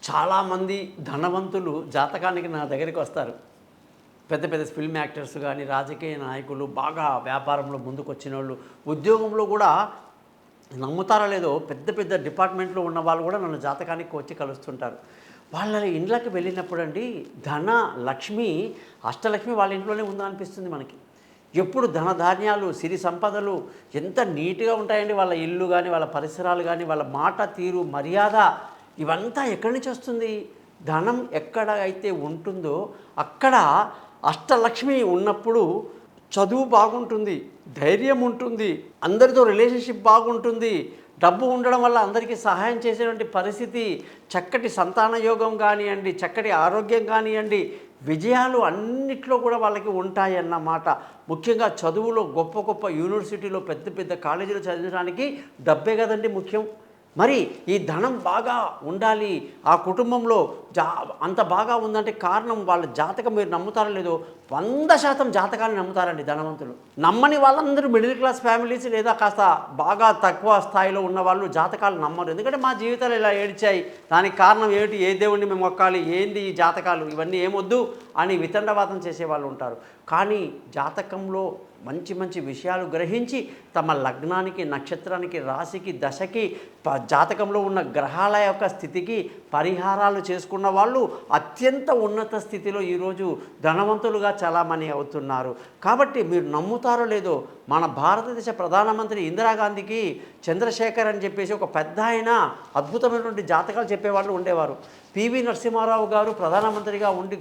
చాలామంది ధనవంతులు జాతకానికి నా దగ్గరికి వస్తారు. పెద్ద పెద్ద ఫిల్మ్ యాక్టర్స్ కానీ, రాజకీయ నాయకులు, బాగా వ్యాపారంలో ముందుకొచ్చినోళ్ళు, ఉద్యోగంలో కూడా నమ్ముతారో లేదో పెద్ద పెద్ద డిపార్ట్మెంట్లో ఉన్న వాళ్ళు కూడా నన్ను జాతకానికి వచ్చి కలుస్తుంటారు. వాళ్ళ ఇండ్లకి వెళ్ళినప్పుడండి ధన లక్ష్మి, అష్టలక్ష్మి వాళ్ళ ఇంట్లోనే ఉందా అనిపిస్తుంది మనకి. ఎప్పుడు ధనధాన్యాలు, సిరి సంపదలు ఎంత నీట్గా ఉంటాయండి. వాళ్ళ ఇల్లు కానీ, వాళ్ళ పరిసరాలు కానీ, వాళ్ళ మాట తీరు, మర్యాద ఇవంతా ఎక్కడి నుంచి వస్తుంది? ధనం ఎక్కడ అయితే ఉంటుందో అక్కడ అష్టలక్ష్మి ఉన్నప్పుడు చదువు బాగుంటుంది, ధైర్యం ఉంటుంది, అందరితో రిలేషన్షిప్ బాగుంటుంది, డబ్బు ఉండడం వల్ల అందరికీ సహాయం చేసేటువంటి పరిస్థితి, చక్కటి సంతాన యోగం కానివ్వండి, చక్కటి ఆరోగ్యం కానివ్వండి, విజయాలు అన్నిట్లో కూడా వాళ్ళకి ఉంటాయన్నమాట. ముఖ్యంగా చదువులో గొప్ప గొప్ప యూనివర్సిటీలో పెద్ద పెద్ద కాలేజీలో చదివడానికి డబ్బే కదండి ముఖ్యం. మరి ఈ ధనం బాగా ఉండాలి ఆ కుటుంబంలో, అంత బాగా ఉందంటే కారణం వాళ్ళ జాతకం. మీరు నమ్ముతారో లేదో 100% జాతకాన్ని నమ్ముతారండి ధనవంతులు. నమ్మని వాళ్ళందరూ మిడిల్ క్లాస్ ఫ్యామిలీస్ లేదా కాస్త బాగా తక్కువ స్థాయిలో ఉన్న వాళ్ళు జాతకాలు నమ్మరు. ఎందుకంటే మా జీవితాలు ఇలా ఏడ్చాయి, దానికి కారణం ఏమిటి, ఏ దేవుడిని మేము మొక్కాలి, ఏంది ఈ జాతకాలు, ఇవన్నీ ఏమొద్దు అని వితండవాదం చేసేవాళ్ళు ఉంటారు. కానీ జాతకంలో మంచి మంచి విషయాలు గ్రహించి తమ లగ్నానికి, నక్షత్రానికి, రాశికి, దశకి, జాతకంలో ఉన్న గ్రహాల యొక్క స్థితికి పరిహారాలు చేసుకున్న వాళ్ళు అత్యంత ఉన్నత స్థితిలో ఈరోజు ధనవంతులుగా చాలామంది అవుతున్నారు. కాబట్టి మీరు నమ్ముతారో లేదో మన భారతదేశ ప్రధానమంత్రి ఇందిరాగాంధీకి చంద్రశేఖర్ అని చెప్పేసి ఒక పెద్ద ఆయన అద్భుతమైనటువంటి జాతకాలు చెప్పేవాళ్ళు ఉండేవారు. పివి నరసింహారావు గారు ప్రధానమంత్రిగా ఉండి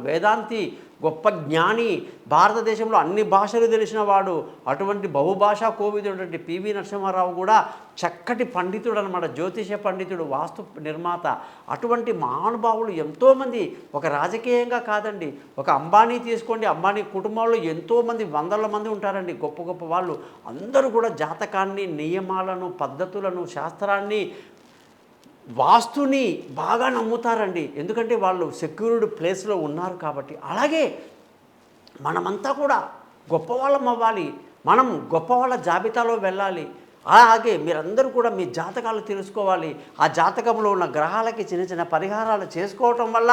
వేదాంతి, గొప్ప జ్ఞాని, భారతదేశంలో అన్ని భాషలు తెలిసిన వాడు, అటువంటి బహుభాషా కోవిదుడు పివి నరసింహారావు కూడా చక్కటి పండితుడు అనమాట, జ్యోతిష పండితుడు, వాస్తు నిర్మాత. అటువంటి మహానుభావులు ఎంతోమంది, ఒక రాజకీయంగా కాదండి, ఒక అంబానీ తీసుకోండి, అంబానీ కుటుంబంలో ఎంతోమంది వందల మంది ఉంటారండి గొప్ప గొప్ప వాళ్ళు. అందరూ కూడా జాతకాన్ని, నియమాలను, పద్ధతులను, శాస్త్రాన్ని, వాస్తుని బాగా నమ్ముతారండి. ఎందుకంటే వాళ్ళు సెక్యూర్డ్ ప్లేస్లో ఉన్నారు కాబట్టి. అలాగే మనమంతా కూడా గొప్పవాళ్ళం అవ్వాలి, మనం గొప్పవాళ్ళ జాబితాలో వెళ్ళాలి. అలాగే మీరందరూ కూడా మీ జాతకాలు తెలుసుకోవాలి. ఆ జాతకంలో ఉన్న గ్రహాలకి చిన్న చిన్న పరిహారాలు చేసుకోవటం వల్ల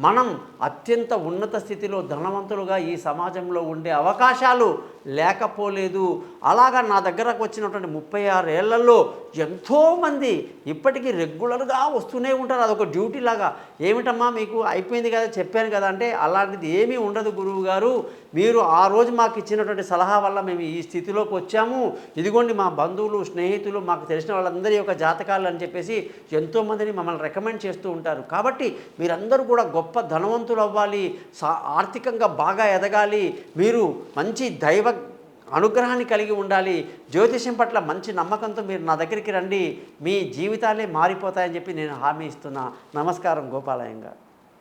మనం అత్యంత ఉన్నత స్థితిలో ధనవంతులుగా ఈ సమాజంలో ఉండే అవకాశాలు లేకపోలేదు. అలాగా నా దగ్గరకు వచ్చినటువంటి 36 ఏళ్లలో ఎంతోమంది ఇప్పటికీ రెగ్యులర్గా వస్తూనే ఉంటారు. అదొక డ్యూటీ లాగా. ఏమిటమ్మా మీకు అయిపోయింది కదా, చెప్పాను కదా అంటే, అలాంటిది ఏమీ ఉండదు గురువు గారు, మీరు ఆ రోజు మాకు ఇచ్చినటువంటి సలహా వల్ల మేము ఈ స్థితిలోకి వచ్చాము, ఇదిగోండి మా బంధువులు, స్నేహితులు, మాకు తెలిసిన వాళ్ళందరి యొక్క జాతకాలు అని చెప్పేసి ఎంతోమందిని మమ్మల్ని రికమెండ్ చేస్తూ ఉంటారు. కాబట్టి మీరందరూ కూడా గొప్ప ధనవంతులు అవ్వాలి, ఆర్థికంగా బాగా ఎదగాలి, మీరు మంచి దైవ అనుగ్రహాన్ని కలిగి ఉండాలి, జ్యోతిష్యం పట్ల మంచి నమ్మకంతో మీరు నా దగ్గరికి రండి, మీ జీవితాలే మారిపోతాయని చెప్పి నేను హామీ ఇస్తున్నా. నమస్కారం. గోపాలయ్య గారు.